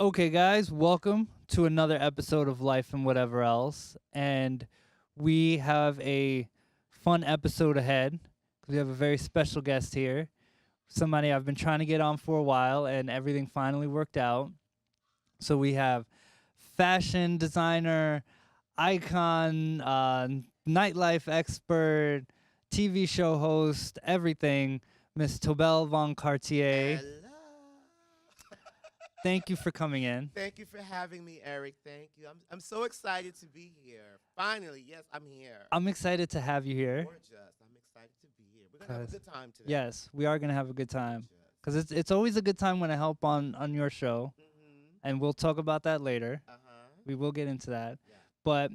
Okay, guys, welcome to another episode of Life and Whatever Else. And we have a fun episode ahead. We have a very special guest here, somebody I've been trying to get on for a while, and everything finally worked out. So we have fashion designer, icon, nightlife expert, TV show host, everything, Miss Tobell Von Cartier. Hello. Thank you for coming in. Thank you for having me, Eric. Thank you. I'm so excited to be here. Finally, yes, I'm here. I'm excited to have you here. Gorgeous. I'm excited to be here. We're gonna have a good time today. Yes, we are gonna have a good time Gorgeous. because it's always a good time when I help on your show, Mhm. and we'll talk about that later. Uh huh. We will get into that, Yeah. but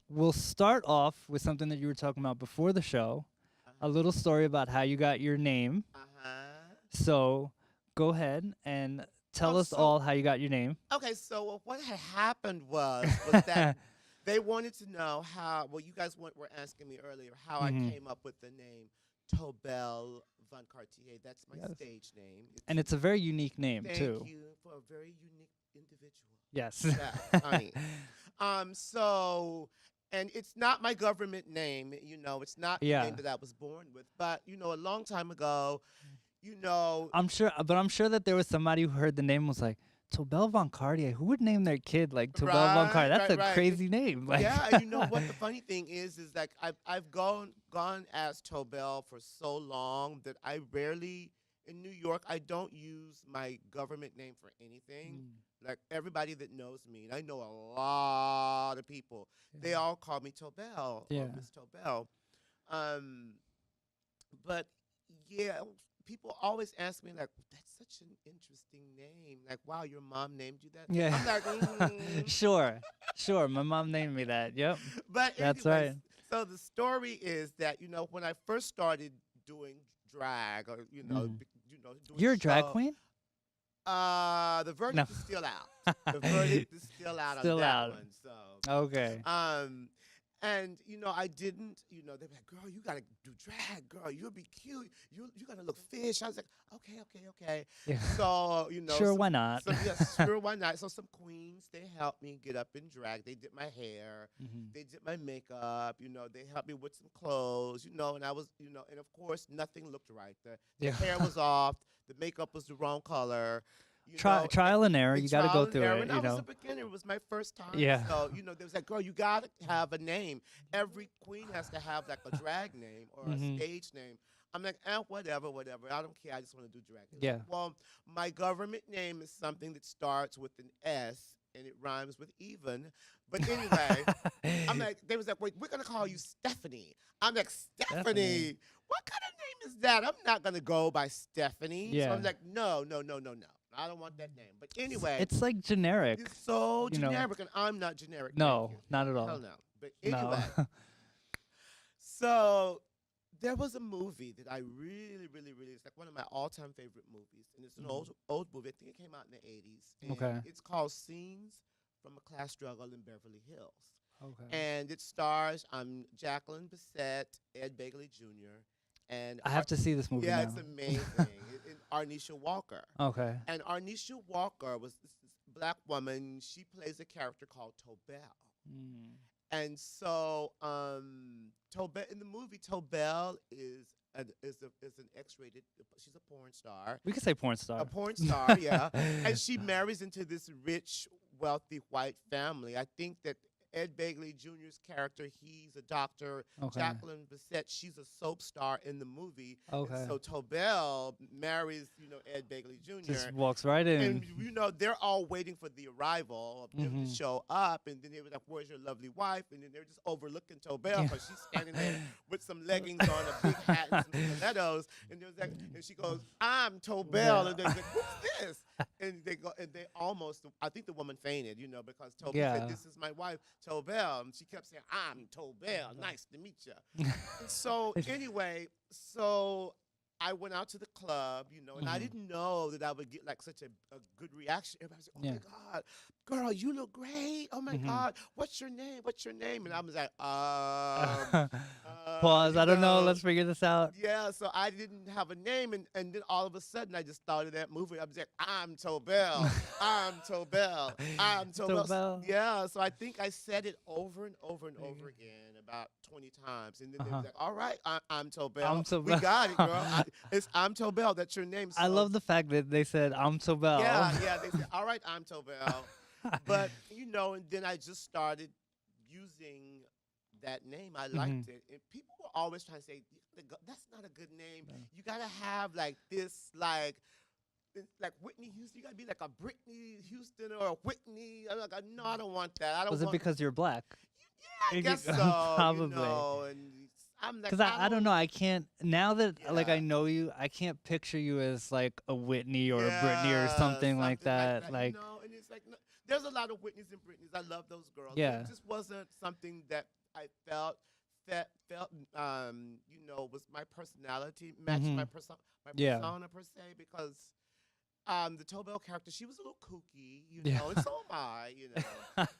we'll start off with something that you were talking about before the show, a little story about how you got your name. Uh huh. So go ahead and tell Oh, us so- all how you got your name. Okay, so what had happened was that they wanted to know how. Well, you guys were asking me earlier how I Mhm. came up with the name Tobell Von Cartier. That's my Yes. stage name. And it's a very unique name thank too. you for a very unique individual. Yes. Yeah, honey. So, and it's not my government name, it's not the Yeah. name that I was born with, but, a long time ago, you know, I'm sure that there was somebody who heard the name and was like, Tobell Von Cartier. Who would name their kid like Tobell Von Right, Cartier? That's right, a right. crazy name. Like, yeah, and you know what the funny thing is like I've gone as Tobell for so long that I rarely, in New York, I don't use my government name for anything. Like everybody that knows me, and I know a lot of people, they all call me Tobell Yeah. or Miss Tobell. Um, but yeah, people always ask me like, "That's such an interesting name. Like, wow, your mom named you that." Yeah. I'm like, Sure. My mom named me that. Yep. But That's anyways, right. so the story is that when I first started doing drag, or Mhm. doing You're a drag show, queen? the verdict No. is still out. The verdict is still out Still on that out. one. So, Okay. and I didn't. They were like, "Girl, you gotta do drag, girl. You'll be cute. You gotta look fish." I was like, "Okay." Yeah. So Sure, some- why not? yes, sure, why not? So some queens, they helped me get up in drag. They did my hair. Mhm. They did my makeup. They helped me with some clothes. And I was, and of course, nothing looked right. The Yeah. hair was off. The makeup was the wrong color. Trial and error. And You got to go trial and through error. it. And I was a beginner. It was my first time. Yeah. So, there was like, "Girl, you got to have a name. Every queen has to have like a drag name or Mhm. a stage name." I'm like, whatever. I don't care. I just want to do drag. They're Yeah. like, "Well, my government name is something that starts with an S and it rhymes with even." But anyway, I'm like, they was like, "Wait, we're going to call you Stephanie." I'm like, Stephanie. "Stephanie? What kind of name is that? I'm not going to go by Stephanie." So Yeah. I'm like, no. I don't want that name. But anyway, It's like generic. it's so you know. generic, and I'm not generic. No, thank you. not at all. Hell no. But No. anyway, so there was a movie that I really, really, really, it's like one of my all-time favorite movies, and it's an old movie. I think it came out in the 80s. And Okay. It's called Scenes from a Class Struggle in Beverly Hills. Okay. And it stars Jacqueline Bisset, Ed Begley Jr., and I have to see this movie yeah, now. it's amazing. And Arnisha Walker. Okay. And Arnisha Walker was this black woman. She plays a character called Tobell. Mm. And so, Tobell in the movie, Tobell is an X-rated. She's a porn star. We could say porn star. A porn star, yeah. And she marries into this rich, wealthy white family. I think that Ed Begley Jr.'s character, he's a doctor. Okay. Jacqueline Bisset, she's a soap star in the movie. Okay. And so Tobell marries, Ed Begley Jr. Just walks right in. And they're all waiting for the arrival of them to Mhm. show up, and then they were like, "Where's your lovely wife?" And then they're just overlooking Tobell Yeah. because she's standing there with some leggings on, a big hat, and some stilettos, and there's like, and she goes, "I'm Tobell," Yeah. and they're like, "Who's this?" And they go, and they almost, I think the woman fainted, because Tobell Yeah. said, "This is my wife, Tobell," and she kept saying, "I'm Tobell, nice to meet you." And so anyway, I went out to the club, and I Mhm. didn't know that I would get like such a good reaction. Everybody was like, "Oh Yeah. my God, girl, you look great. Oh my Mhm. God, what's your name? What's your name? And I was like, Pause. you I don't know. know. Let's figure this out. Yeah, so I didn't have a name, and then all of a sudden I just started that movie. I was like, I'm Tobell, I'm Tobell, I'm Tobell. Tobell. Yeah, so I think I said it over and over and Okay. over again, about 20 times, and then they Uh-huh. was like, all right, I'm I'm Tobell. We Tobell. got it, girl. It's I'm Tobell. That's your name. I So love the fact that they said I'm Tobell. yeah, yeah. They said, all right, I'm Tobell. But and then I just started using that name. I Mhm. liked it, and people were always trying to say, "That's not a good name. Yeah. You gotta have like this, like Whitney Houston. You gotta be like a Britney Houston or a Whitney." I'm like, "No, I don't want that. I don't Was it want." because you're black? Yeah, I guess so. Probably. And I'm like, Because I don't know. I can't, now that like I Yeah. know you, I can't picture you as like a Whitney or a Britney or Yeah, something like something like that. that, Like, and it's like, no, there's a lot of Whitneys and Britneys. I love those girls. yeah. It just wasn't something that I felt was my personality, matched Hmm. my Yeah. persona per se, because the Tobell character, she was a little kooky, Yeah. and so am I.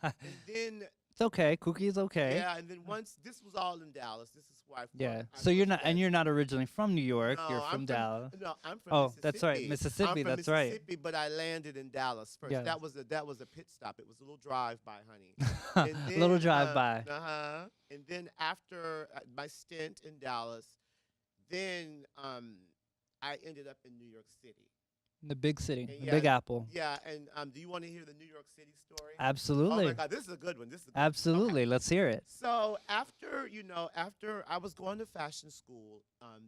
And then It's okay. Cookie is okay. yeah, and then once this was all in Dallas. This is where Yeah. I So you're first not, and met. you're not originally from New York. You're No, from Dallas. I'm from Oh, that's right. Mississippi. I'm Mississippi. from That's right. Mississippi, but I landed in Dallas first. Yes. That was a pit stop. It was a little drive by, honey. And Little then drive by. and then after my stint in Dallas, then I ended up in New York City. The big city, And the yeah, Big Apple. yeah, and do you want to hear the New York City story? Oh my Absolutely. God, this is a good one. This is a good one. Okay. Absolutely. Let's hear it. So after I was going to fashion school,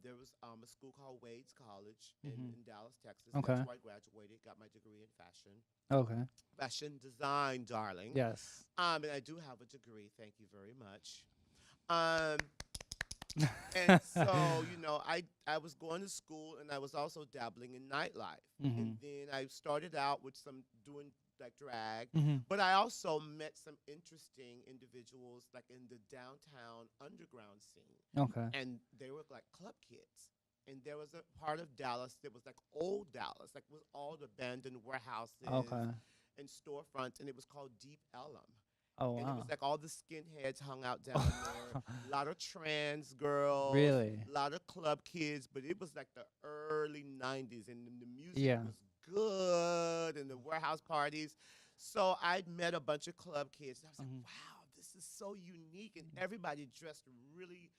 there was a school called Wade's College Mhm. in Dallas, Texas. Okay. That's where I graduated, got my degree in Okay. fashion design, darling. Yes. And I do have a degree. Thank you very much. Um, and so I was going to school, and I was also dabbling in nightlife. Mhm. And then I started out with some doing like drag, Mhm. but I also met some interesting individuals like in the downtown underground scene, Okay. and they were like club kids. And there was a part of Dallas that was like old Dallas, like with all the abandoned warehouses Okay. and storefronts, and it was called Deep Ellum. Oh And it wow. was like all the skinheads hung out down there, a lot of trans girls, Really? a lot of club kids, but it was like the early 90s, and the music Yeah. was good, and the warehouse parties. So I met a bunch of club kids, and I was like, Mhm. wow, this is so unique, and everybody dressed really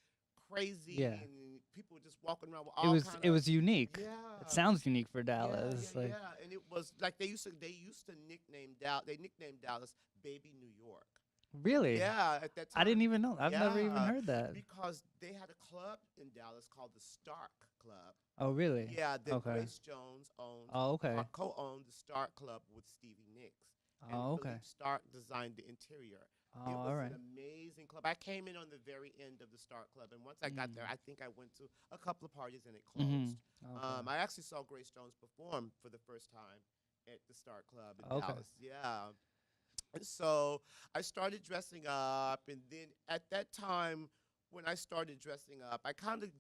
crazy, Yeah. and people were just walking around with It all was kind it of was unique. yeah. It sounds unique for Yeah, Dallas. yeah, Like, yeah, and it was like they used to nickname Dallas. They nicknamed Dallas Baby New York. really? Yeah, at that time. I didn't even know. I've never even Yeah, heard that. because they had a club in Dallas called the Stark Club. Oh, really? Yeah, that Okay. Grace Jones owned, Oh, okay. or co-owned the Stark Club with Stevie Nicks. And Oh, okay. Philippe Stark designed the interior. Oh, It all was right. an amazing club. I came in on the very end of the Stark Club, and once I got there, I think I went to a couple of parties and it closed. Mhm. Okay. I actually saw Grace Jones perform for the first time at the Stark Club in Okay. Dallas. Yeah. And so I started dressing up, and then at that time, when I started dressing up, I kind of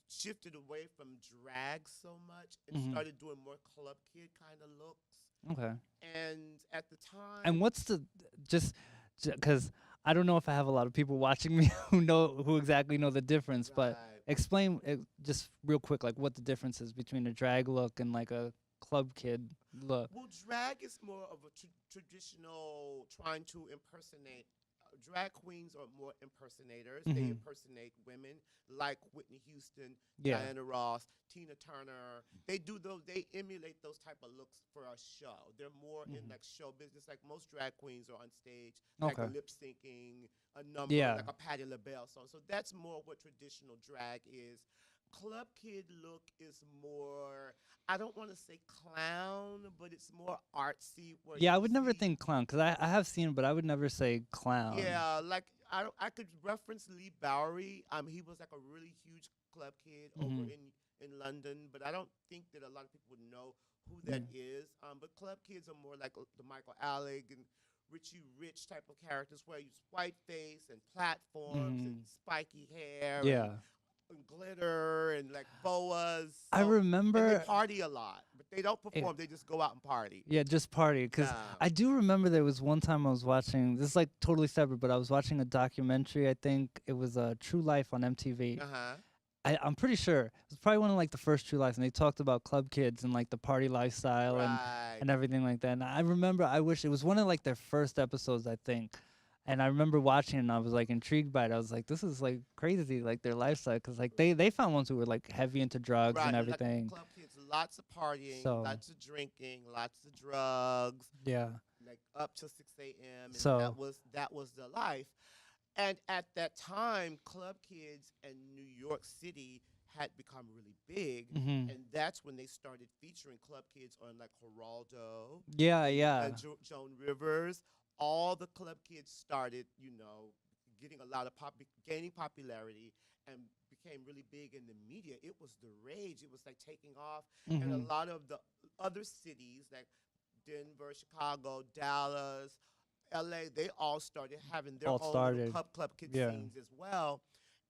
shifted away from drag so much and Mhm. started doing more club kid kind of looks. Okay. And at the time, And what's the just because I don't know if I have a lot of people watching me who exactly know the difference, but right. explain it just real quick, like what the difference is between a drag look and like a club kid look. Well, drag is more of a traditional trying to impersonate. Drag queens are more impersonators. They Mhm. impersonate women like Whitney Houston, Yeah. Diana Ross, Tina Turner. They do those. They emulate those type of looks for a show. They're more in Mhm. like show business. Like most drag queens are on stage, like Okay. lip syncing a number, Yeah. like a Patti LaBelle song. So that's more what traditional drag is. Club kid look is more. I don't want to say clown, but it's more artsy. Where Yeah, I you would never see, think clown because I have seen it, but I would never say clown. yeah, like I could reference Lee Bowery. He was like a really huge club kid over Mhm. in London, but I don't think that a lot of people would know who that is. But club kids are more like the Michael Alec and Richie Rich type of characters, where you use white face and platforms and Mhm. spiky hair Yeah. and glitter and like boas. I So, and they remember. party a lot, but They don't Eh, perform. They just go out and party. yeah, just party. Because Yeah. I do remember there was one time I was watching. This is like totally separate, but I was watching a documentary. I think it was True Life on MTV. Uh huh. I'm pretty sure it was probably one of like the first True Lives, and they talked about club kids and like the party lifestyle Right. and everything like that. And I remember, I wish it was one of like their first episodes, I think. And I remember watching it and I was like intrigued by it. I was like, this is like crazy, like their lifestyle, because like they found ones who were like heavy into drugs Right. and Like everything. club kids, lots of partying, So lots of drinking, lots of drugs, yeah, like up till 6 a.m. And so that was the life. And at that time, club kids in New York City had become really big, hmm and that's when they started featuring club kids on like Geraldo, yeah, yeah, Joan Rivers. All the club kids started, getting a lot of gaining popularity and became really big in the media. It was the rage. It was like taking off, and a hmm lot of the other cities like Denver, Chicago, Dallas, LA, they all started having their all own little started. club kid Yeah, scenes as well.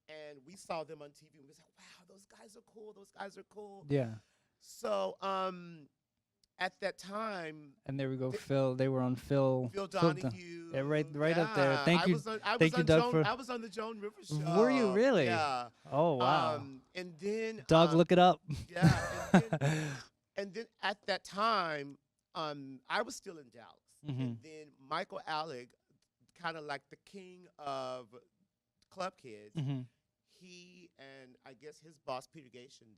And we saw them on TV and we was like, wow, those guys are cool. Those guys are cool. yeah. So at that time, And there we go, th- Phil. They were on Phil. Phil Don- Donahue. yeah, right up there. Yeah, Thank you, thank you, Doug, for. I was on the Joan Rivers Were you show. really? Yeah. Oh wow, And then Doug, look it up. yeah, and then at that time, I was still in Dallas, hmm and then Michael Alec, kind of like the king of club kids, hmm he and I guess his boss Peter Gation,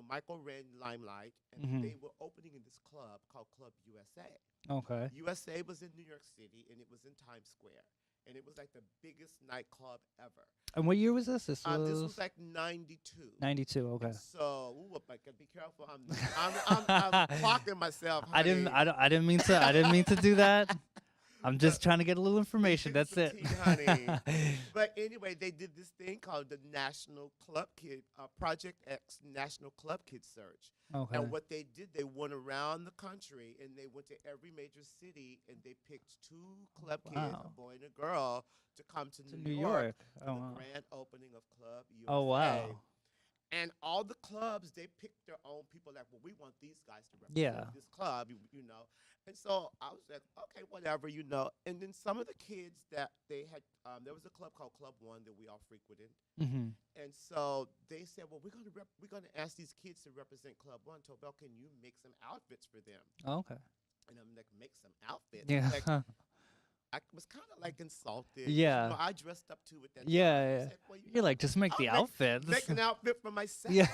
Michael ran Limelight, and Mhm. they were opening in this club called Club USA. Okay. USA was in New York City, and it was in Times Square, and it was like the biggest nightclub ever. And what year was this? This This was was like '92. 92. Okay. So, I gotta be careful. I'm clocking myself. I didn't. Honey. I didn't mean to. I didn't mean to do that. I'm just trying to get a little information. Give That's some it. tea, honey. But anyway, they did this thing called the National Club Kid Project X National Club Kid Search. Okay. And what they did, they went around the country and they went to every major city and they picked 2 club kids, a Wow. boy and a girl, to come to To New New York York. for Oh the wow. grand opening of Club USA. Oh wow. And all the clubs, they picked their own people. Like, well, we want these guys to represent Yeah. this club, you know. And so I was like, okay, whatever, you know. And then some of the kids that they had, there was a club called Club One that we all frequented. Mhm. And so they said, well, we're gonna ask these kids to represent Club One. Tobell, can you make some outfits for them? Okay. And I'm like, make some outfits. Yeah. Like, I was kind of like insulted. Yeah. You know, I dressed up too at that time. Yeah, I yeah. said, well, You're like, just make I'll the outfits. make an outfit for myself. Yeah.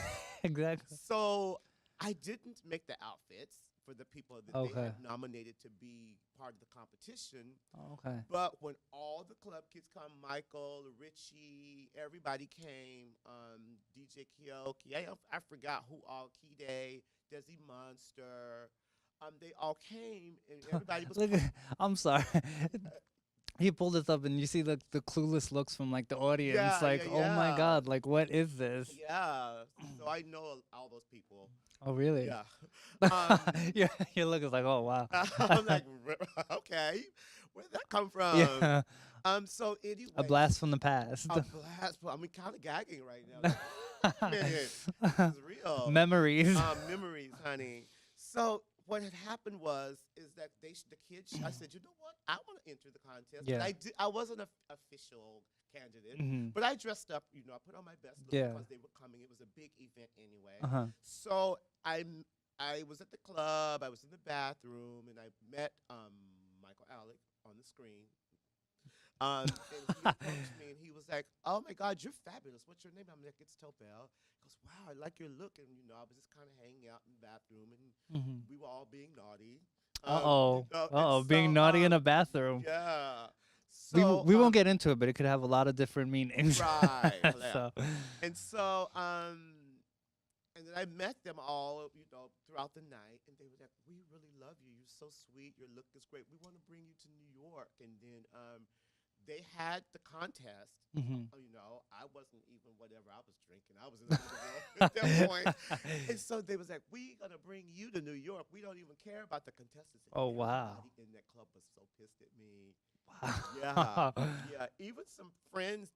Exactly. So I didn't make the outfits for the people that they Okay. had nominated to be part of the competition. Okay. But when all the club kids come, Michael, Richie, everybody came, DJ Kioki, I forgot who all, Key Desi Monster, they all came and everybody was Look, I'm sorry. He pulled this up, and you see the clueless looks from like the audience, Yeah, like, yeah, oh my yeah. god, like what is this? yeah. So I know all those people. Oh really? Yeah. Yeah. Your look is like, oh wow. I'm like, okay, where did that come from? Yeah. So anyway, A blast from the past. a blast. I'm kind of gagging right now. Like, wait a minute, this is real. Memories. Memories, honey. So what had happened is that the kids. I said, you know what? I want to enter the contest. Yeah. But I wasn't an official candidate, Mhm. but I dressed up. You know, I put on my best look Yeah. because they were coming. It was a big event anyway. Uh-huh. So I was at the club. I was in the bathroom, and I met Michael Alec on the screen. And he approached me, and he was like, "Oh my God, you're fabulous. What's your name?" I'm like, "It's Tobell." He goes, "Wow, I like your look." And I was just kind of hanging out in the bathroom, and Mhm. we were all being naughty. Uh-oh. And Uh-oh, being naughty in a bathroom. Yeah. We, So we won't get into it, but it could have a lot of different meanings. Right. So, And so, and then I met them all, throughout the night, and they were like, "We really love you. You're so sweet. Your look is great. We want to bring you to New York." And then they had the contest. mhm. I wasn't even whatever I was drinking. I was in the middle at that point. And so they was like, "We gonna bring you to New York. We don't even care about the contestants." And Oh, wow. everybody in that club was so pissed at me. Wow. Yeah. Even some friends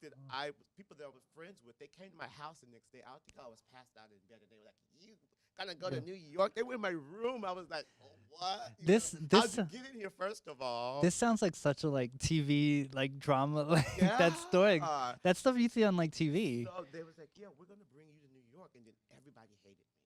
people that I was friends with, they came to my house the next day. I think I was passed out in bed, and they were like, "You." Gotta go to Yeah. New York. They were in my room. I was like, oh, what? You This know, how'd this you get in here, first of all? this sounds like such a like TV like drama like Yeah. that story. That stuff you see on like TV. So they was like, yeah, we're gonna bring you to New York, and then everybody hated me.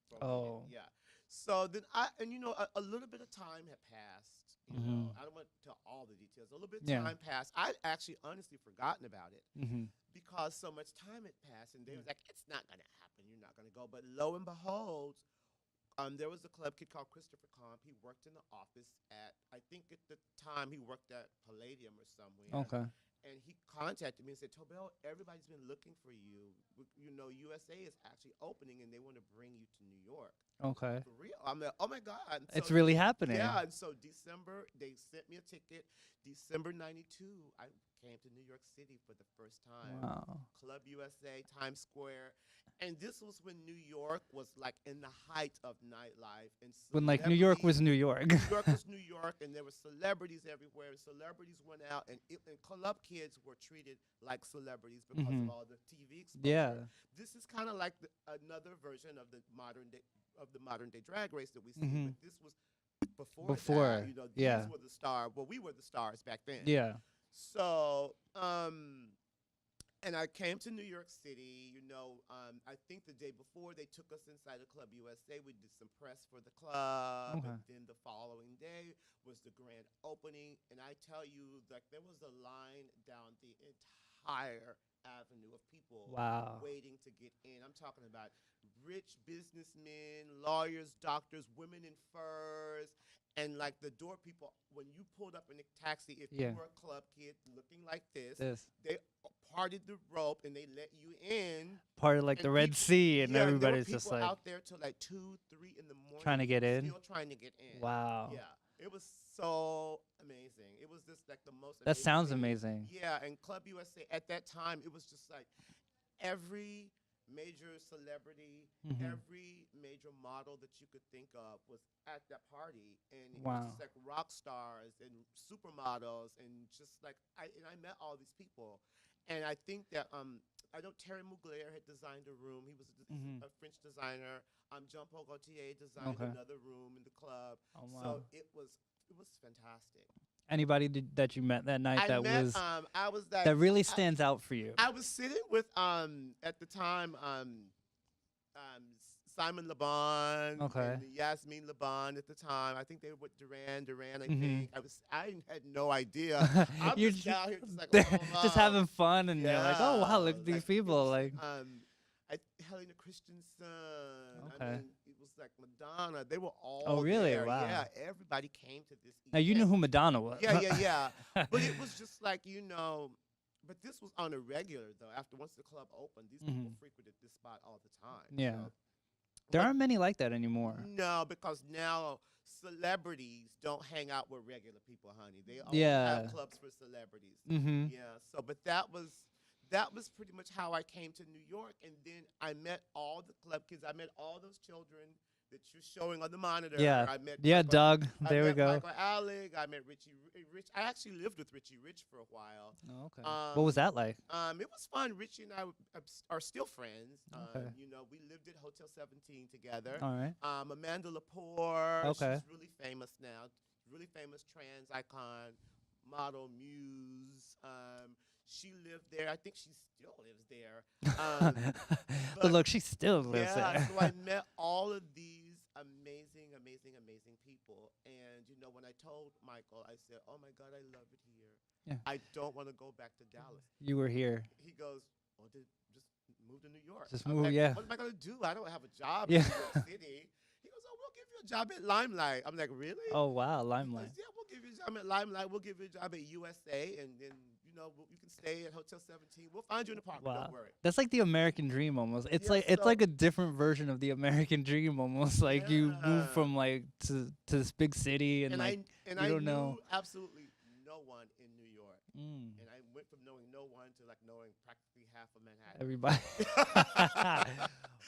For a minute. Oh. Yeah. So then and a little bit of time had passed. You know, I don't want to tell all the details. A little bit of Yeah. time passed. I actually honestly forgotten about it Mm-hmm. because so much time had passed, and they was like, it's not gonna happen. You're not gonna go. But lo and behold, there was a club kid called Christopher Comp. He worked in the office I think at the time he worked at Palladium or somewhere. Okay. And he contacted me and said, Tobell, everybody's been looking for you. You know, USA is actually opening and they want to bring you to New York. Okay. For real. I'm like, oh my God. And It's so really happening. Yeah. And so December, they sent me a ticket. December 92, I came to New York City for the first time. Wow. Club USA, Times Square. And this was when New York was like in the height of nightlife. And When like New York was New York. New York was New York, and there were celebrities everywhere. Celebrities went out, and club kids were treated like celebrities because of all the TV exposure. Yeah. This is kind of like another version of the modern day drag race that we see. But this was before that, you know, these were the stars. Well, we were the stars back then. Yeah. So, and I came to New York City, you know, I think the day before they took us inside of Club USA. We did some press for the club. Okay. And then the following day was the grand opening. And I tell you, like, there was a line down the entire avenue of people waiting to get in. I'm talking about rich businessmen, lawyers, doctors, women in furs. And like the door people, when you pulled up in a taxi, if you were a club kid looking like this, they parted the rope and they let you in. Part of like the Red Sea, and everybody's there were just people like out there till like 2, 3 in the morning, trying to get in. Still trying to get in. Wow. Yeah, it was so amazing. It was just like the most. That sounds amazing. Yeah, and Club USA at that time, it was just like every major celebrity, every major model that you could think of was at that party, and it was just like rock stars and supermodels, and just like I met all these people, and I think that I know Terry Mugler had designed a room. He was a French designer. Jean-Paul Gaultier designed another room in the club. Oh, wow. So it was fantastic. Anybody that you met that night I was like, that really stands out for you? I was sitting with at the time Simon Le Bon and Yasmin Le Bon at the time. I think they were with Duran. I think I had no idea. I'm You're just out here just like just having fun, and you're like, oh wow, look at these people. Like Helena Christensen. Okay. I mean, it was like Madonna. They were all Oh really? there. Wow. Yeah, everybody came to this event. Now you knew who Madonna was. Yeah. But it was just like, you know, but this was on a regular though. Once the club opened, these people frequented this spot all the time. Yeah. So, There aren't many like that anymore. no, because now celebrities don't hang out with regular people, honey. They only have clubs for celebrities. Yeah. So, but that was pretty much how I came to New York, and then I met all the club kids. I met all those children that you're showing on the monitor. Yeah. I met Doug. There we met go. Michael Alec. I met Richie Rich. I actually lived with Richie Rich for a while. Oh, okay. What was that like? It was fun. Richie and I are still friends. Okay. You know, we lived at Hotel 17 together. All right. Amanda Lepore. Okay. She's really famous now. Really famous trans icon, model, muse. She lived there. I think she still lives there. But look, she still lives there. So I met all of these amazing people. And, you know, when I told Michael, I said, oh, my God, I love it here. Yeah. I don't want to go back to Dallas. You were here. He goes, well, just move to New York. Just I'm move, like, yeah. What am I going to do? I don't have a job Yeah. in New York City. He goes, oh, we'll give you a job at Limelight. I'm like, really? Oh wow, He Limelight. goes, yeah, we'll give you a job at Limelight. We'll give you a job at USA. And then, you know, you can stay at Hotel 17. We'll find you an apartment. Wow. Don't worry. That's like the American dream almost. It's Yeah, it's so- like a different version of the American dream almost. Like you move Yeah. from like to this big city and like I you don't knew know. absolutely no one in New York. Mm, And I went from knowing no one to like knowing practically half of Manhattan. everybody.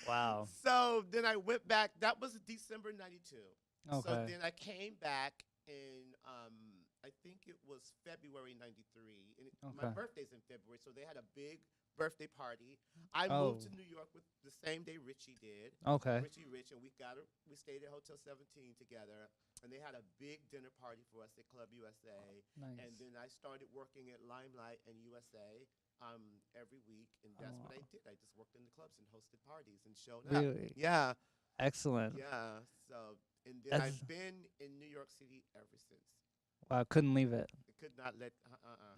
Wow. So then I went back. That was December 92. So Okay. then I came back I think it was February '93, and my Okay. birthday's in February, so they had a big birthday party. I Oh. moved to New York with the same day Richie did. Okay. Richie Rich, and we stayed at Hotel 17 together, and they had a big dinner party for us at Club USA. Nice. And then I started working at Limelight and USA every week, and that's what I Oh. did. I just worked in the clubs and hosted parties and showed up. Really? Yeah, Excellent. yeah. So, and then That's I've been in New York City ever since. wow. Couldn't leave it. I could not let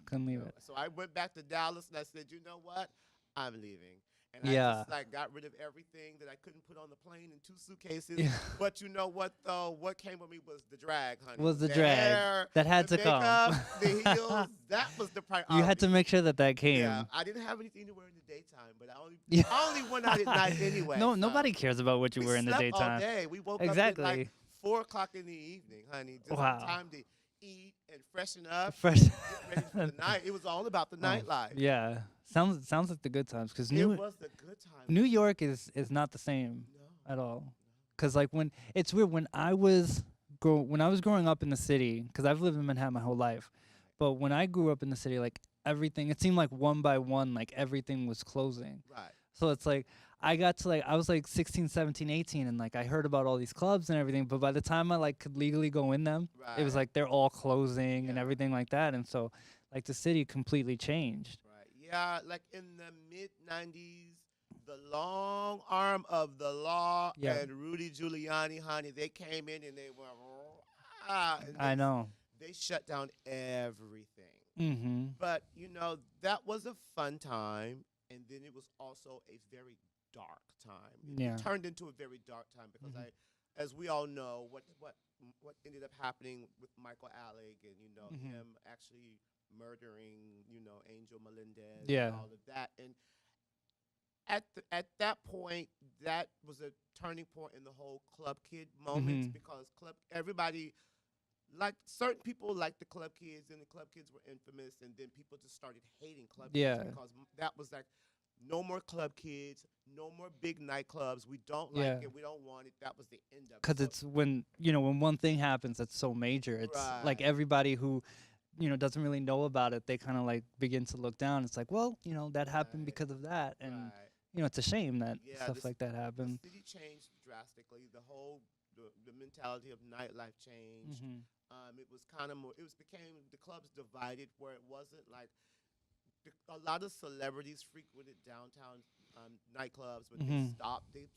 Couldn't leave no. it. So I went back to Dallas and I said, you know what? I'm leaving. And I Yeah. just like got rid of everything that I couldn't put on the plane in 2 suitcases. Yeah. But you know what though? What came with me was the drag, honey. Was the The drag hair, that had the to come. makeup, the heels. That was the priority. You had to make sure that that came. Yeah, I didn't have anything to wear in the daytime, but Yeah. I only went out at night anyway. No, so nobody cares about what you we wear in the slept daytime. all day. We woke Exactly. up at like 4 o'clock in the evening, honey. Just Wow. time to eat and freshen up. Fresh. Get ready for the night. It was all about the Oh, nightlife. Yeah. Sounds like the good times because It was the good time. New York is not the same No. at all. Cause like when it's weird when I was growing up in the city, cause I've lived in Manhattan my whole life, but when I grew up in the city, like everything, it seemed like one by one, like everything was closing. Right. So it's like I got to like I was like 16, 17, 18 and like I heard about all these clubs and everything, but by the time I like could legally go in them, Right. it was like they're all closing and Yeah. everything like that. And so like the city completely changed. Right. Yeah, like in the mid 90s, the long arm of the law Yeah. and Rudy Giuliani, honey, they came in and they went, and I know. they shut down everything. Mm-hmm. But, you know, that was a fun time. And then it was also a very dark time. Yeah. It turned into a very dark time because Mhm. as we all know, what ended up happening with Michael Alec and, you know, Mhm. him actually murdering, you know, Angel Melendez Yeah. and all of that. And at that point, that was a turning point in the whole Club Kid moment Mhm. because everybody, like certain people liked the Club Kids and the Club Kids were infamous, and then people just started hating Club Yeah. Kids because that was like no more Club Kids, no more big nightclubs. We don't Yeah. like it. We don't want it. That was the end of it. Because So- it's when when one thing happens that's so major, it's like Right. everybody who doesn't really know about it, they kind of like begin to look down. It's like, well, that happened Right. because of that, and right. it's a shame that Yeah, stuff this- like that The happened. city changed drastically. The mentality of nightlife changed. Hmm. It was kind of more. Became the clubs divided where it wasn't like a lot of celebrities frequented downtown nightclubs, but they Mhm. stopped. They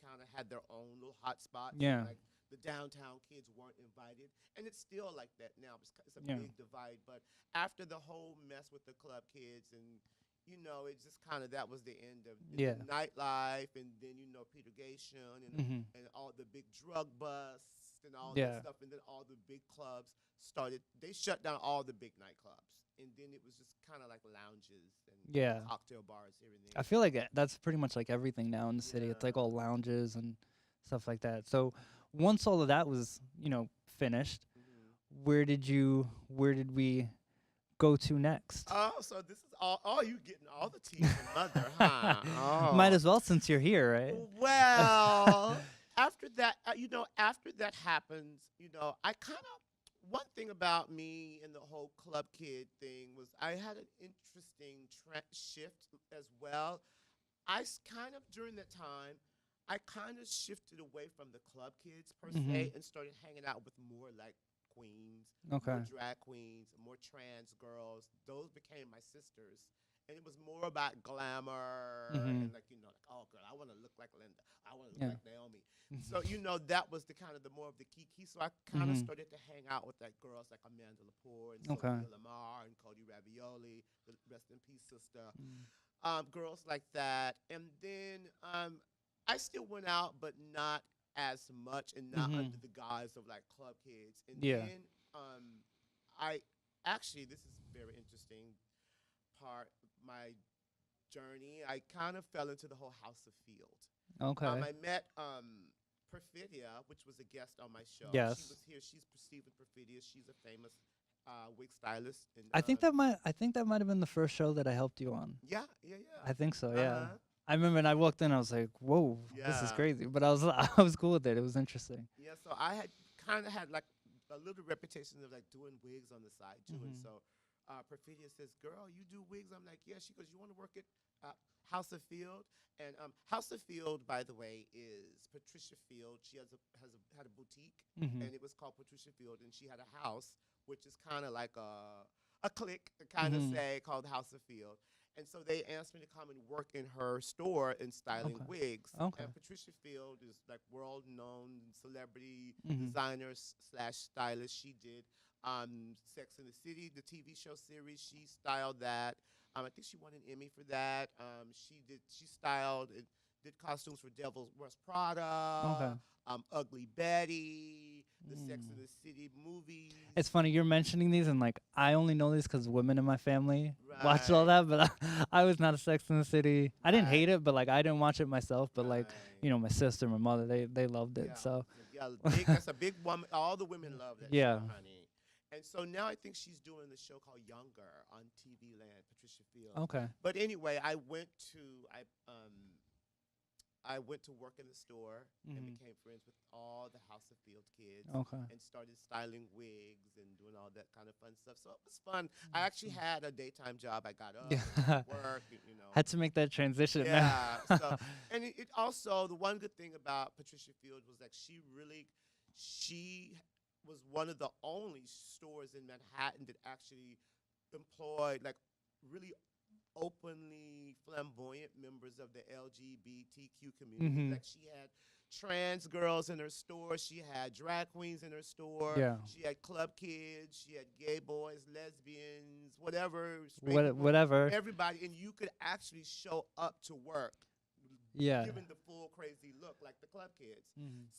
kind of had their own little hot spots. Yeah. Like the downtown kids weren't invited, and it's still like that now. It's a Yeah. big divide. But after the whole mess with the club kids and it's just kind of that was the end of Yeah. nightlife, and then Peter Gation Hmm. and all the big drug busts and all Yeah. that stuff, and then all the big clubs started. They shut down all the big nightclubs, and then it was just kind of like lounges and Yeah. cocktail bars here and there. I feel like that's pretty much like everything now in the city. It's like Yeah. all lounges and stuff like that. So once all of that was finished, Mhm. where did we go to next? Oh, so this is all. Oh, you getting all the tea from mother, huh? Oh. Might as well since you're here, right? Well, after that, after that happens, I kind of one thing about me and the whole Club Kid thing was I had an interesting shift as well. Kind of during that time, I kind of shifted away from the Club Kids per se Mhm. and started hanging out with more like queens, Okay. more drag queens, more trans girls. Those became my sisters. And it was more about glamour Mhm. and like, oh girl, I want to look like Linda. I want to look Yeah. like Naomi. So, that was the kind of the more of the kiki. So I kind of Mhm. started to hang out with like girls like Amanda Lepore and Okay. Sophia Lamar and Cody Ravioli, the rest in peace sister. Mm. Girls like that. And then I still went out, but not as much and not Mhm. under the guise of like Club Kids. And Yeah. then I actually, this is very interesting part of my journey. I kind of fell into the whole House of Field. Okay. I met Perfidia, which was a guest on my show. Yes. She was here. She's Stephen Perfidia. She's a famous wig stylist. And, I think that might have been the first show that I helped you on. Yeah, yeah, I think so. Yeah. Uh-huh. I remember when I walked in, I was like, "Whoa, this is Yeah. crazy!" But I was I was cool with it. It was interesting. Yeah, so I had kind of had like a little reputation of like doing wigs on the side too. And so Perfidia says, "Girl, you do wigs?" I'm like, "Yeah." She goes, "You want to work at House of Field?" And House of Field, by the way, is Patricia Field. She had a boutique, and it was called Patricia Field, and she had a house, which is kind of like a clique, kind of say, called House of Field. And so they asked me to come and work in her store in styling wigs. Okay. And Patricia Field is like world-known celebrity designer slash stylist. She did Sex and the City, the TV show series. She styled that. I think she won an Emmy for that. She styled and did costumes for Devil Wears Prada, Ugly Betty, the Sex and the City movies. It's funny you're mentioning these, and like I only know these because women in my family watched all that. But I was not a Sex and the City. I didn't hate it, but like I didn't watch it myself. But like my sister, my mother, they loved it. So that's a big woman. All the women love that. show, honey. And so now I think she's doing the show called Younger on TV Land, Patricia Field. Okay. But anyway, I went to work in the store and became friends with all the House of Field kids. Okay. And started styling wigs and doing all that kind of fun stuff. So it was fun. I actually had a daytime job. I got up, and work, Had to make that transition. Yeah. So, and it also, the one good thing about Patricia Field was that she was one of the only stores in Manhattan that actually employed like really openly flamboyant members of the LGBTQ community. Like she had trans girls in her store, she had drag queens in her store, she had club kids, she had gay boys, lesbians, whatever, whatever, everybody, and you could actually show up to work. Giving the full crazy look like the club kids.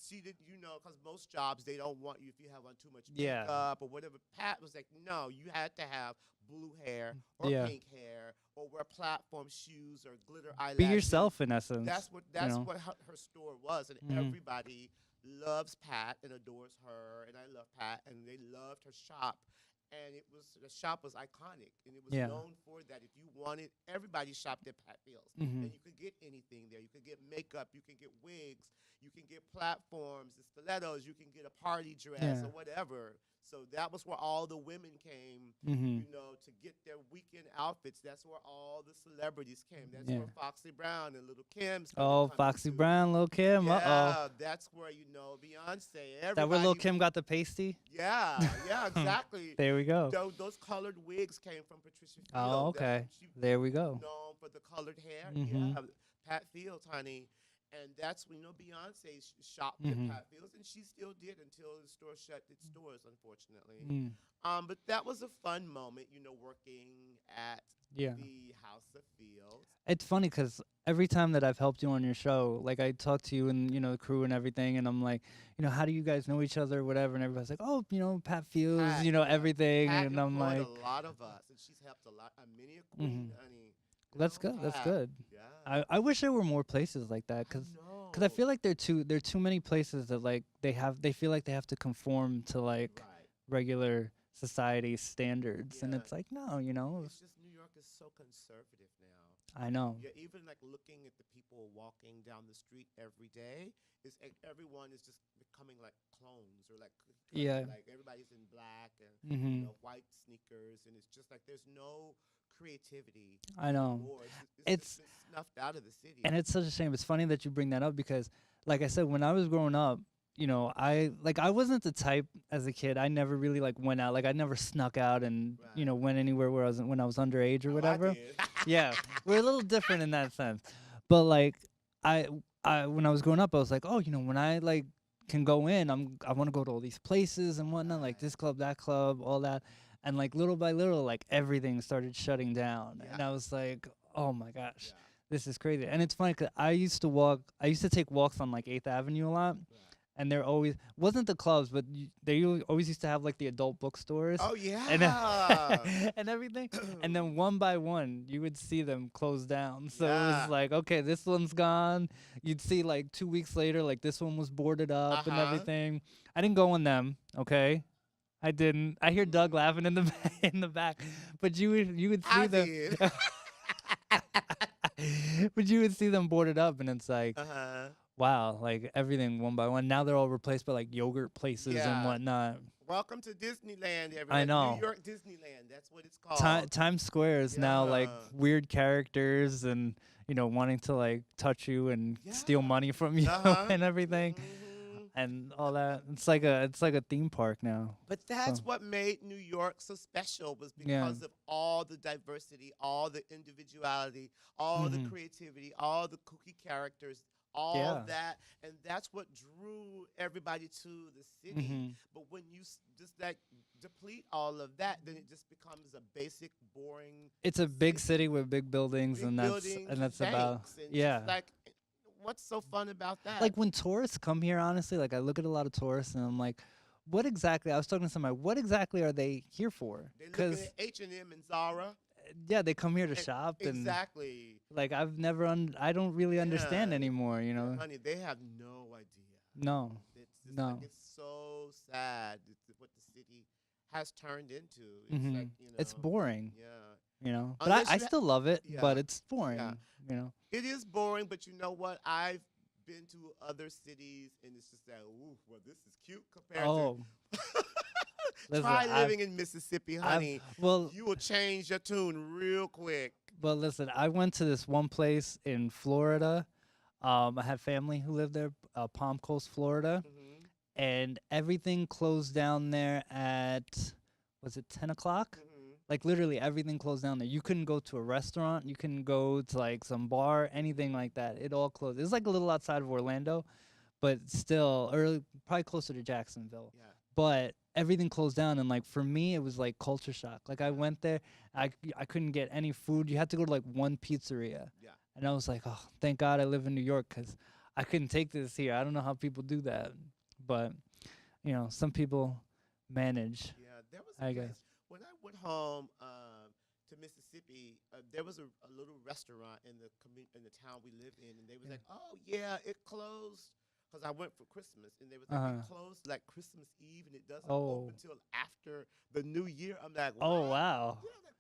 She did, because most jobs, they don't want you if you have on too much makeup or whatever. Pat was like, no, you had to have blue hair or pink hair or wear platform shoes or glitter eyelashes. Be yourself, in essence. That's what her store was, and everybody loves Pat and adores her, and I love Pat, and they loved her shop. And the shop was iconic, and it was known for that. If you wanted, everybody shopped at Pat Field's, and you could get anything there. You could get makeup, you can get wigs, you can get platforms and stilettos, you can get a party dress or whatever. So that was where all the women came, to get their weekend outfits. That's where all the celebrities came. That's where Foxy Brown and Little Kim's. Foxy Brown, Lil' Kim. Yeah, that's where Beyonce. Everybody. That where Lil' Kim got the pasty? Yeah, exactly. There we go. Those colored wigs came from Patricia Field. Oh, okay. There we go. Known for the colored hair. Yeah, Pat Fields, honey. And that's when, Beyonce shopped at Pat Fields, and she still did until the store shut its doors, unfortunately. But that was a fun moment, working at the House of Fields. It's funny because every time that I've helped you on your show, like I talk to you and, the crew and everything, and I'm like, how do you guys know each other or whatever? And everybody's like, oh, Pat Fields, everything. Pat and I'm like, a lot of us, and she's helped a lot. Many a queen, honey. That's good. That's good. Yeah. I wish there were more places like that because I feel like there are too many places that like they feel like they have to conform to like regular society standards, and it's like no, It's just New York is so conservative now. I know. Yeah, even like looking at the people walking down the street every day, everyone is just becoming like clones or like like everybody's in black and white sneakers, and it's just like there's no creativity. I know. Anymore. It's been snuffed out of the city. And it's such a shame. It's funny that you bring that up because, like I said, when I was growing up, I wasn't the type as a kid. I never really like went out. Like I never snuck out and went anywhere where when I was underage or whatever. I did. Yeah, we're a little different in that sense. But like I when I was growing up, I was like, oh, when I like can go in, I want to go to all these places and whatnot, like this club, that club, all that. And like little by little, like everything started shutting down, and I was like, "Oh my gosh, this is crazy." And it's funny because I used to take walks on like 8th Avenue a lot, and there always wasn't the clubs, but they always used to have like the adult bookstores. Oh yeah, and everything. And then one by one, you would see them close down. So it was like, okay, this one's gone. You'd see like 2 weeks later, like this one was boarded up and everything. I didn't go on them. Okay. I didn't. I hear Doug laughing in the back, but you would see them. But you would see them boarded up, and it's like, wow, like everything one by one. Now they're all replaced by like yogurt places and whatnot. Welcome to Disneyland, I everybody. know. New York Disneyland. That's what it's called. Times Square is now like Yeah. weird characters and wanting to like touch you and steal Yeah. money from you Uh-huh. and everything hmm and all that. It's like a theme park now. But So that's what made New York so special was yeah. because of all the diversity, all the individuality, all the Mhm. creativity, all the kooky characters, all Yeah. that, and that's what drew everybody to the city. Mhm. But when you just like deplete all of that, then it just becomes a basic, boring It's a big city, city with big buildings big and buildings and that's about banks, and yeah. just like, what's so fun about that? Like when tourists come here, honestly, like I look at a lot of tourists and I'm like, what exactly? I was talking to somebody. What exactly are they here for? They're looking Because at H&M and Zara. yeah, they come here to And shop and exactly. like I don't really understand Yeah, anymore. yeah, honey, they have no idea. No, It's just like no. it's so sad what the city has turned into. It's Hmm. like It's boring, yeah. But Unless I you still love it, yeah, but it's yeah. boring. It is boring, but you know what? I've been to other cities, and it's just like, ooh, well, this is cute compared Oh, to. listen, Try living in Mississippi, honey. well, You will change your tune real quick. listen, I went to this one place in Florida. I had family who lived there, Palm Coast, Florida, hmm and everything closed down there at was it 10 o'clock? hmm Like literally everything closed down there. You couldn't go to a restaurant. You couldn't go to like some bar, anything like that. It all closed. It's like a little outside of Orlando, but still early, probably closer to Jacksonville. Yeah. But everything closed down, and like for me, it was like culture shock. Like I went there, I couldn't get any food. You had to go to like one pizzeria, Yeah. and I was like, oh, thank God I live in New York, 'cause I couldn't take this here. I don't know how people do that, but some people manage, Yeah, there was a I place guess. when I went home to Mississippi. There was a little restaurant in in the town we live in, and they was Yeah. like, "Oh yeah, it closed." Because I went for Christmas, and they was like, Uh-huh. "It closed like Christmas Eve, and it doesn't Oh. open till after the New Year." I'm like, Oh "What?" wow. You know, like,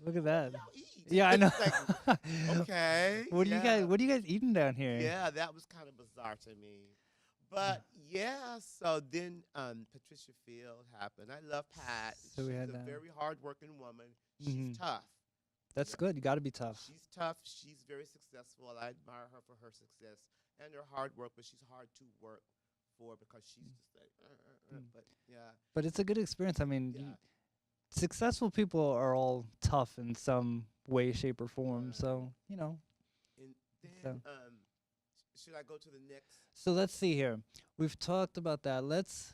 Look at what that. do y'all eat? Yeah, I know. It's like, okay, What do you guys yeah. what are you guys eating down here? Yeah, that was kind of bizarre to me. But yeah, so then Patricia Field happened. I love Pat. So we She's had a that. very hardworking woman. Mhm. She's tough. That's Yeah. good. You got to be tough. She's tough. She's very successful. I admire her for her success and her hard work, but she's hard to work for because she's just like, Mm. but yeah, But it's a good experience. I mean, yeah. successful people are all tough in some way, shape, or form. Right. So, And then, So. should I go to the next? So let's see here. We've talked about that. Let's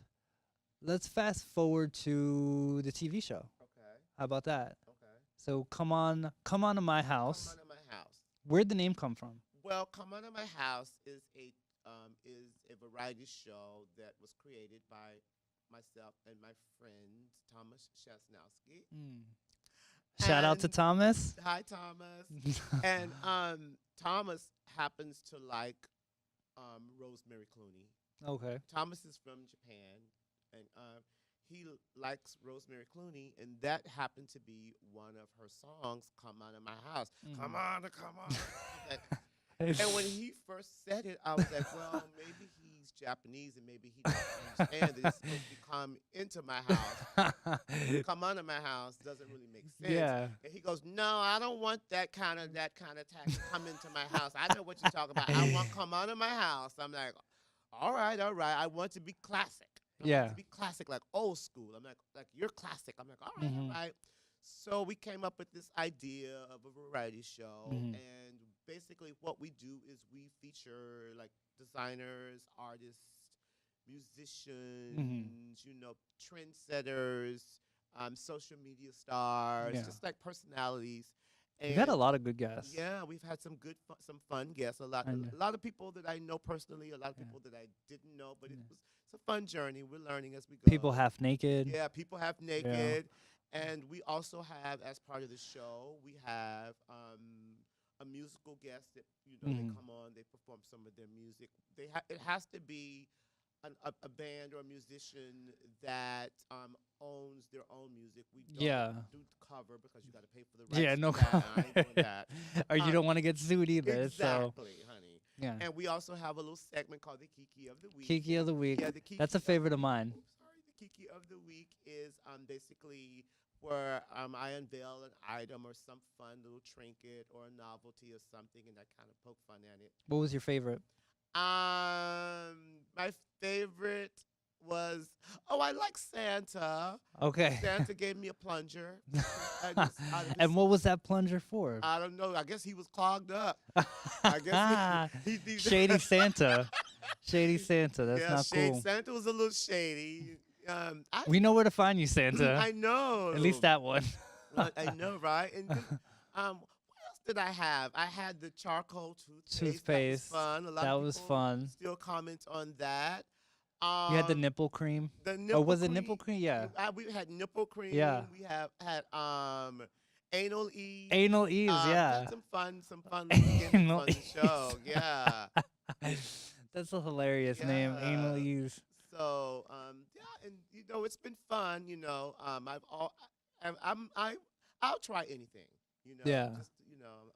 fast forward to the TV show. Okay. How about that? Okay. So come on to my Come house. on to my house. Where'd the name come from? Well, Come On to My House is a variety show that was created by myself and my friend Thomas Chasnowski. Shout out to And- Thomas. Hi, Thomas. And Thomas happens to like Rosemary Clooney. Okay. Thomas is from Japan, and he likes Rosemary Clooney, and that happened to be one of her songs. Come on to my house. Come on, come on. And when he first said it, I was like, well, maybe he's Japanese and maybe he doesn't understand that it's supposed to come into my house. Come on to my house doesn't really make sense. Yeah. And he goes, no, I don't want that kind of tag to come into my house. I know what you're talking about. I want come on to my house. I'm like, all right. I want to be classic. I Yeah. want to be classic, like old school. I'm like you're classic. I'm like, all right, Mhm. all right. So we came up with this idea of a variety show, Mhm. and basically what we do is we feature like designers, artists, musicians, trendsetters, social media stars, Yeah. just like personalities. You've had a And lot of good guests. yeah, we've had some some fun guests. A And- lot of people that I know personally, a lot of Yeah. people that I didn't know, but Yeah. it's a fun journey. We're learning as we go. People half naked. Yeah, people have naked, and we also have, as part of the show, we have a musical guest that they Mhm. come on, they perform some of their music. It has to be a band or a musician that owns their own music. We don't Yeah. do cover because you got to pay for the rights. Yeah, to no that. I ain't doing that. Or you Um, don't want to get sued either. So Exactly, honey. yeah. And we also have a little segment called the Kiki of the Week. Kiki of the week. Yeah, the Kiki That's a favorite of mine. Oops, sorry, the Kiki of the week is basically where I unveil an item or some fun little trinket or a novelty or something, and I kind of poke fun at it. What was your favorite? My favorite was I like Santa. Okay. Santa gave me a plunger. I just- out of his- And what was that plunger for? I don't know. I guess he was clogged up. I guess he Shady Santa. Shady Santa. That's not cool. Santa was a little shady. We know where to find you, Santa. I know. At least that one. I know, right? And then, what else did I have? I had the charcoal toothpaste. Toothpaste. That was fun. A lot That of was people fun. Still comment on that. You had the nipple cream. The nipple was it cream. nipple cream? Yeah. We had nipple cream. Yeah. We have had anal ease. Anal ease, yeah. Had some fun skins Anal on the show. Yeah. That's a hilarious name, Yeah. anal ease. So and it's been fun. I'll try anything. Yeah. Just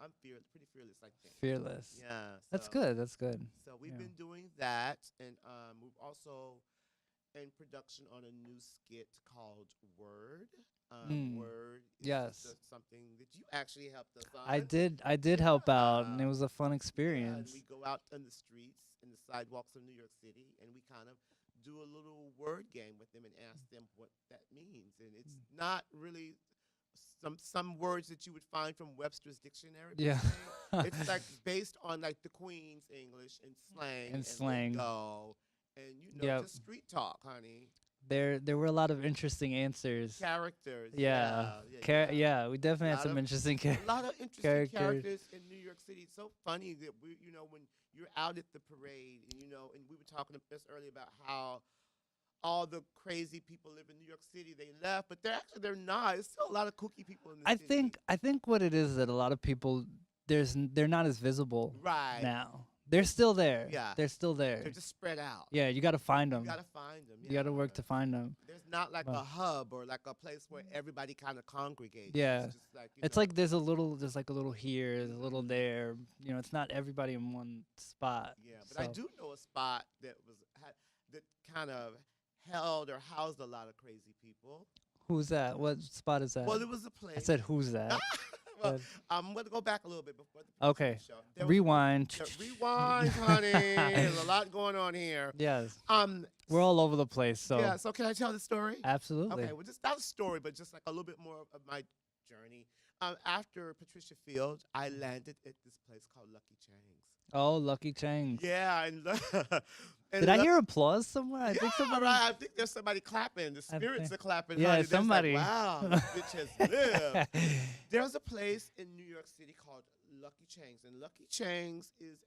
I'm pretty fearless, I think. Fearless. Yeah. That's so- good. That's good. So we've Yeah. been doing that, and we've also in production on a new skit called Word. Word is Yes. something that you actually helped us on. I did help out, and it Yeah. was a fun Yeah, and experience. we go out on the streets and the sidewalks of New York City, and we kind of do a little word game with them and ask them what that means. And it's not really some words that you would find from Webster's dictionary. per Yeah. se. It's like based on like the Queen's English and slang. And slang. lingo, and Yep. just street talk, honey. There were a lot of interesting answers. Characters. Yeah. Yeah, we definitely had Lot some of- interesting A characters. lot of interesting Characters. characters in New York City. It's so funny that when you're out at the parade, and we were talking just earlier about how all the crazy people live in New York City. They left, but they're not. There's still a lot of kooky people in the I city. think what it is that a lot of people they're not as visible Right. now. They're still there. Yeah. They're still there. They're just spread out. Yeah, you got to find them. You gotta find them. You got to work to find them. There's not like Well- a hub or like a place where everybody kind of congregates. Yeah. It's just like, It's like there's like a little here, there's a little there. It's not everybody in one spot. Yeah, but I So- do know a spot that that kind of held or housed a lot of crazy people. Who's that? What spot is that? Well, it was a place. I said who's that? Well, but- I'm going to go back a little bit before the Okay. show. There was- Rewind. Rewind, honey. There's a lot going on here. Yes. Um, We're all over the place, so yeah. So can I tell the story? absolutely. Okay. Well, just not a story, but just like a little bit more of my journey. After Patricia Field, I landed at this place called Lucky Cheng's. Oh, Lucky Cheng. Yeah, and, Did I hear applause somewhere? I think yeah, somebody. right. I think there's somebody clapping. The spirits are clapping. Yeah, honey. There's like, somebody. wow, this bitch has lived. There's a place in New York City called Lucky Cheng's, and Lucky Cheng's is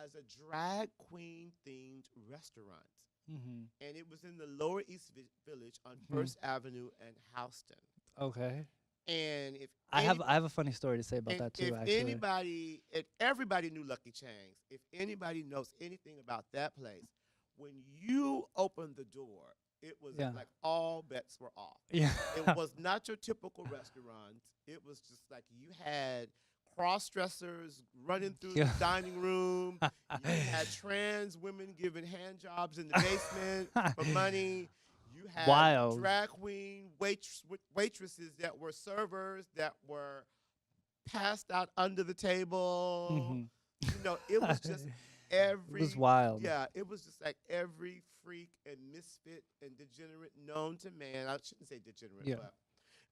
as a drag queen themed restaurant, Mhm. and it was in the Lower East Village on Mhm. First Avenue and Houston. Okay. And if I have a funny story to say about and that too. if Actually. if everybody knew Lucky Cheng's, if anybody knows anything about that place, when you opened the door, it was Yeah. like all bets were off. Yeah. It was not your typical restaurant. It was just like you had cross-dressers running through Yeah. the dining room. You had trans women giving hand jobs in the basement for money. You had Wild. drag queen waitresses that were servers that were passed out under the table. Mhm. It was just every. It was wild. Yeah, it was just like every freak and misfit and degenerate known to man. I shouldn't say degenerate, Yeah.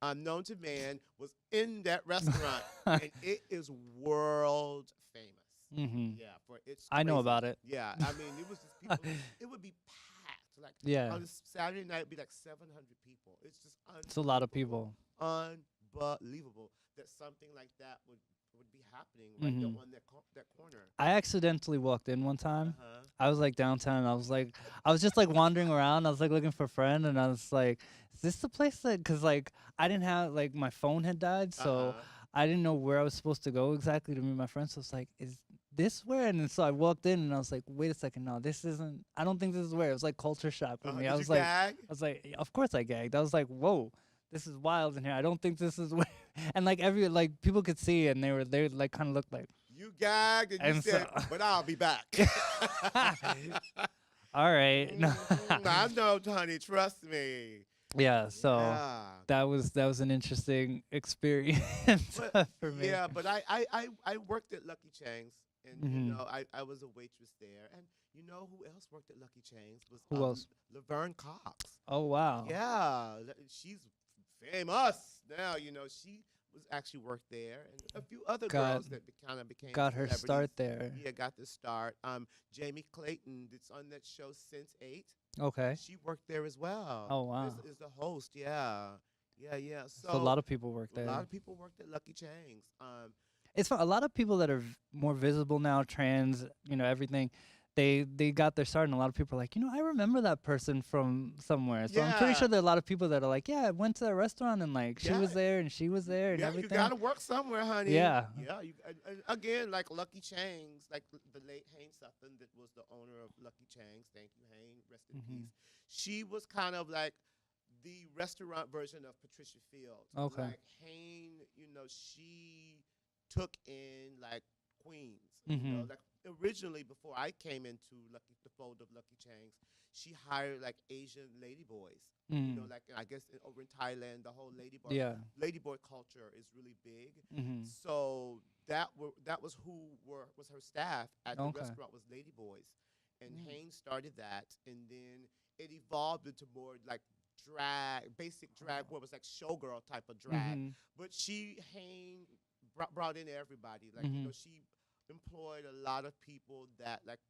but known to man was in that restaurant, and it is world famous. Mhm. Yeah, for its. I know crazy- about it. Yeah, I mean, it was just people. It would be packed. Like Yeah. on a Saturday night, it'd be like 700 people. It's just It's a lot of people. unbelievable that something like that would be happening right there Mhm. on that corner. I accidentally walked in one time. Uh-huh. I was like downtown. And I was just like wandering around. I was like looking for a friend, and I was like, "Is this the place that?" Because like I didn't have like my phone had died, so Uh-huh. I didn't know where I was supposed to go exactly to meet my friends. So I was like, "Is this where?" And then so I walked in, and I was like, "Wait a second, no, this isn't. I don't think this is where." It was like culture shock for me. Did I you was like, gag? of course I gagged. I was like, "Whoa, this is wild in here. I don't think this is where." And like people could see, and they like kind of looked like. You gagged and you And said, so- "But I'll be back." All right. No. I know, honey. Trust me. Yeah. So Yeah. that was an interesting experience But for me. yeah, but I worked at Lucky Cheng's, and Hmm. I was a waitress there, and you know who else worked at Lucky Cheng's was Who else? Laverne Cox. Oh wow. Yeah, she's famous now. She was actually worked there, and a few other Got girls that kind of became got her celebrities. start there. Yeah, got the start. Jamie Clayton, that's on that show Sense8. Okay. She worked there as well. Oh wow. Is the host? Yeah, yeah. So a lot of people work A lot there. of people worked at Lucky Chang's. It's a lot of people that are more visible now, trans, everything. They got their start, and a lot of people are like, I remember that person from somewhere. So I'm pretty Yeah, sure there are a lot of people that are like, yeah, I went to that restaurant and like she yeah, was there and she was there and yeah. You everything. gotta work somewhere, honey. Yeah. Yeah. And again, like Lucky Chang's, like the late Haynes Sutton, that was the owner of Lucky Chang's. Thank you, Haynes. Rest in Hmm. peace. She was kind of like the restaurant version of Patricia Field. Okay. Like Haynes, she took in like Queens. Hmm. Like originally before I came into the fold of Lucky Chang's, she hired like Asian ladyboys. Mm. Like I guess over in Thailand, the whole Yeah. ladyboy culture is really big. Hmm. So that was who was her staff at the Okay. restaurant was ladyboys, and Mm. Haynes started that, and then it evolved into more like drag, basic drag, what was like showgirl type of drag. Hmm. But Haynes brought in everybody. Like Hmm. she employed a lot of people that like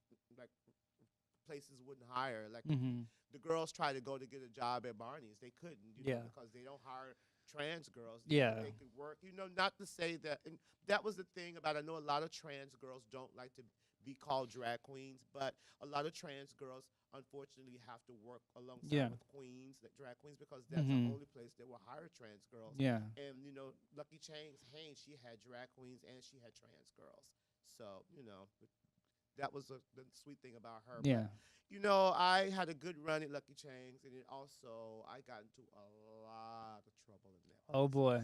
places wouldn't hire. Like Hmm. the girls tried to go to get a job at Barney's, they couldn't, Yeah. because they don't hire trans girls. Yeah. They could work. Not to say that, and that was the thing about. I know a lot of trans girls don't like to be called drag queens, but a lot of trans girls unfortunately have to work alongside Yeah. with queens, like drag queens, because that's Hmm. the only place that will hire trans girls. Yeah. And Lucky Chang's Haynes, she had drag queens and she had trans girls. So that was the sweet thing about her. Yeah. But I had a good run at Lucky Chang's, and then also I got into a lot of trouble in that. Oh boy.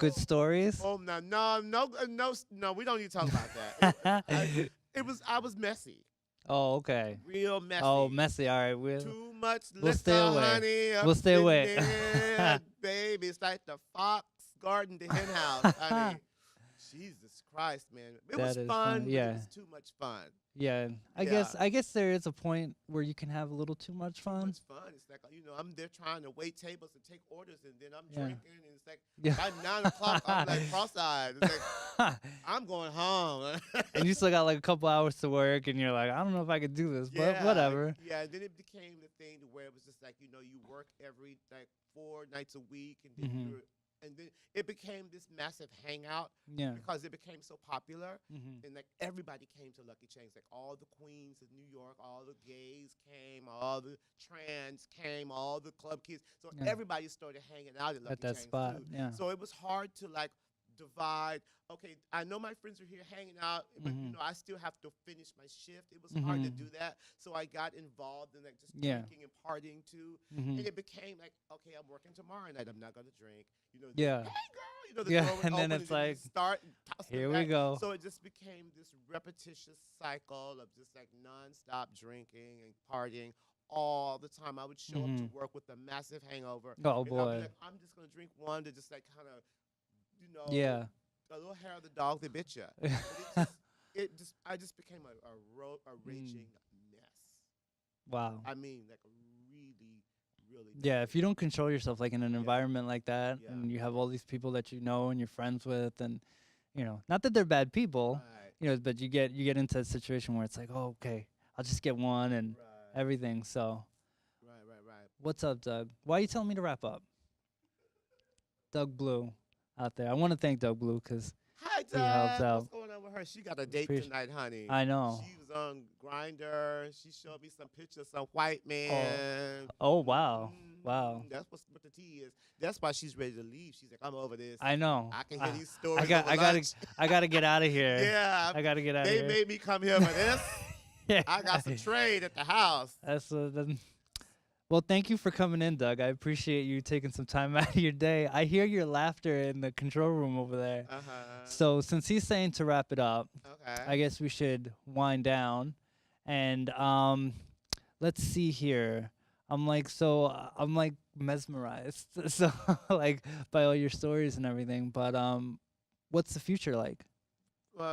Good Woo! stories. Oh no, we don't need to talk about that. I was messy, Oh, okay. real messy. Oh, messy. All right. Too much we'll liquor, stay away. honey. We'll stay in away. there, baby. It's like the fox guarding the hen house, honey. Jesus Christ, man. It That was is fun, fun, but yeah. it was too much fun. Yeah. I guess there is a point where you can have a little too much Too fun. much fun. It's like, I'm there trying to wait tables and take orders, and then I'm Yeah. drinking, and it's like Yeah. by 9 o'clock, I'm like cross-eyed. It's like, I'm going home. And you still got like a couple hours to work, and you're like, I don't know if I could do this, but whatever. Yeah, and then it became the thing to where it was just like, you work every like 4 nights a week, and then Mhm. and then it became this massive hangout Yeah. because it became so popular, Hmm. and like everybody came to Lucky Chang's, like all the queens of New York, all the gays came, all the trans came, all the club kids. So Yeah. everybody started hanging out at Lucky At that Chang's spot. too. Yeah. So it was hard to like divide. Okay, I know my friends are here hanging out, but Mhm. I still have to finish my shift. It was hard to Mhm. do that, so I got involved in like just Yeah. drinking and partying too. Hmm. And it became like, okay, I'm working tomorrow night. I'm not gonna drink. Yeah. Hey girl, the Yeah, door would and then open it's you like, start and toss them Here we back. go. So it just became this repetitious cycle of just like nonstop drinking and partying all the time. I would show up to Mhm. work with a massive hangover. Oh And I'd be boy. like, I'm just gonna drink one to just like kind of, Yeah. a little hair of the dog that bit you. I just became a Mm. raging mess. Wow. I mean, like really, really. Yeah, if you messy. don't control yourself like in an Yeah. environment like that, Yeah. and you have all these people that you know and you're friends with, and not that they're bad people, Right. but you get into a situation where it's like, oh, okay, I'll just get one and Right. everything. So, Right. what's up, Doug? Why are you telling me to wrap up? Doug Blue out there. I want to thank Doug Blue because Hi, he helps Doug. out. What's going on with her? She got a date Appreci- tonight, honey. I know. She was on Grinder. She showed me some pictures of some white man. Oh wow, wow. That's what the tea is. That's why she's ready to leave. She's like, I'm over this. I know. I can hear these stories. I lunch. gotta get out of here. Yeah. I gotta get out of They here. made me come here for this. Yeah. I got some trade at the house. Well, thank you for coming in, Doug. I appreciate you taking some time out of your day. I hear your laughter in the control room over there. Uh-huh. So since he's saying to wrap it up, Okay. I guess we should wind down And let's see here. I'm like mesmerized, so like by all your stories and everything. But what's the future like?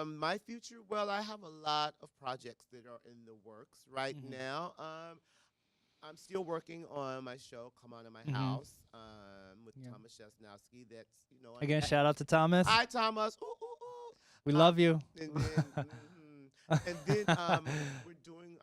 My future, well, I have a lot of projects that are in the works right Mm-hmm. now. I'm still working on my show, Come On to My Mm-hmm. House, with Yeah. Thomas Chesnowski. That's, Again, shout out to Thomas. hi, Thomas. Ooh, ooh, We ooh. love you. And then, we're doing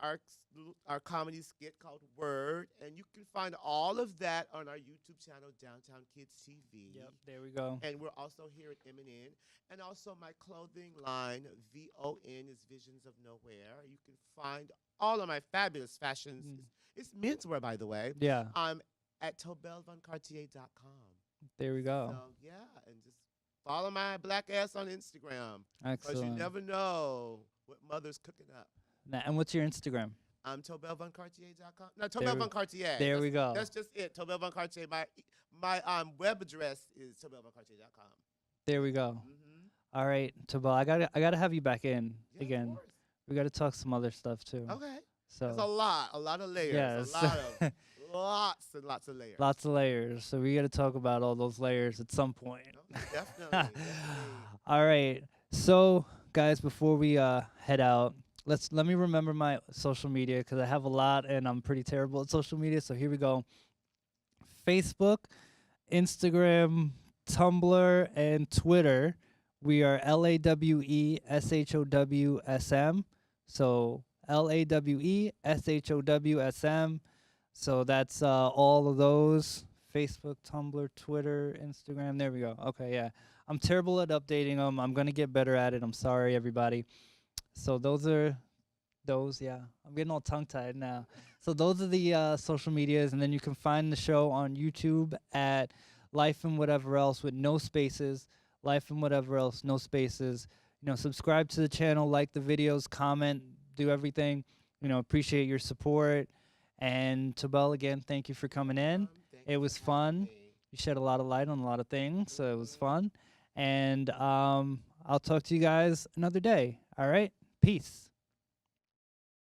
our comedy skit called Word, and you can find all of that on our YouTube channel, Downtown Kids TV. Yep, there we go. And we're also here at M&N. And also my clothing line, VON, is Visions of Nowhere. You can find all of my fabulous fashions. Mm. It's menswear, by the way. Yeah, At TobellVonCartier.com. there we So, go. yeah, and just follow my black ass on Instagram. Because you Excellent. never know what mother's cooking up. And what's your Instagram? TobellVonCartier.com. No, There Tobell we- Von Cartier. There we go. That's just it. Tobell Von Cartier. My web address is TobellVonCartier.com. There we go. Mm-hmm. All right, Tobel, I gotta have you back in Yeah, again. of course. We gotta talk some other stuff too. Okay. So There's a lot of layers. yes, A lot of, lots and lots of layers. lots of layers. So we gotta talk about all those layers at some point. Okay, definitely. All right. So guys, before we head out, let me remember my social media because I have a lot and I'm pretty terrible at social media. So here we go. Facebook, Instagram, Tumblr, and Twitter. We are LAWESHOWSM. So LAWESHOWSM. So that's all of those. Facebook, Tumblr, Twitter, Instagram. There we go. Okay, yeah. I'm terrible at updating them. I'm going to get better at it. I'm sorry, everybody. So those are those, yeah. I'm getting all tongue-tied now. So those are the social medias, and then you can find the show on YouTube at Life and Whatever Else with no spaces. Life and Whatever Else, no spaces. Subscribe to the channel, like the videos, comment, do everything. Appreciate your support. And Tobell, again, thank you for coming in. Thank It you was for having fun. me. You shed a lot of light on a lot of things, so it was fun. And I'll talk to you guys another day. All right? Peace.